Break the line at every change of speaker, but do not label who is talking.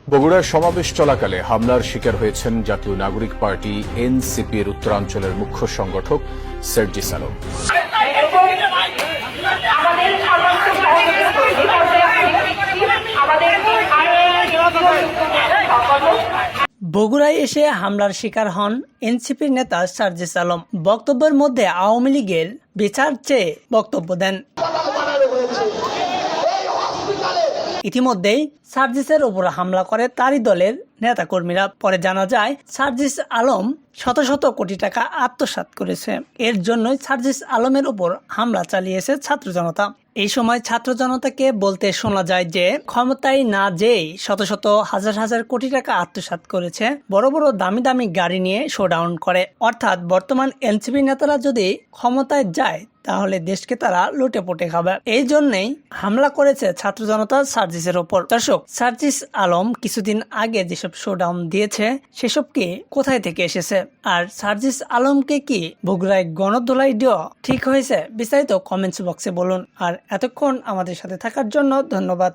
বগুড়ার সমাবেশ চলাকালে হামলার শিকার হয়েছেন জাতীয় নাগরিক পার্টি এনসিপির উত্তরাঞ্চলের মুখ্য সংগঠক সার্জিস আলম।
বগুড়ায় এসে হামলার শিকার হন এনসিপির নেতা সার্জিস আলম। বক্তব্যের মধ্যে আওয়ামী লীগের বিচার চেয়ে বক্তব্য দেন। ইতিমধ্যেই সার্জিসের উপর হামলা করে তারই দলের নেতাকর্মীরা। পরে জানা যায় সার্জিস আলম শত শত কোটি টাকা আত্মসাৎ করেছে। এর জন্যই সার্জিস আলমের উপর হামলা চালিয়েছে ছাত্র জনতা। এই সময় ছাত্র জনতাকে বলতে শোনা যায় যে ক্ষমতায় না যেই শত শত হাজার হাজার কোটি টাকা আত্মসাৎ করেছে, বড় বড় দামি দামি গাড়ি নিয়ে শোডাউন করে। অর্থাৎ বর্তমান এনসিপি নেতারা যদি ক্ষমতায় যায় তাহলে দেশকে তারা লুটে পুটে খাবে। এই জন্যই হামলা করেছে ছাত্র জনতা সার্জিসের ওপর। দর্শক, সার্জিস আলম কিছুদিন আগে যেসব শোডাউন দিয়েছে সেসব কি কোথায় থেকে এসেছে, আর সার্জিস আলমকে কি বগুড়ায় গণধোলাই দেওয়া ঠিক হয়েছে? বিস্তারিত কমেন্টস বক্সে বলুন। আর এতক্ষণ আমাদের সাথে থাকার জন্য ধন্যবাদ।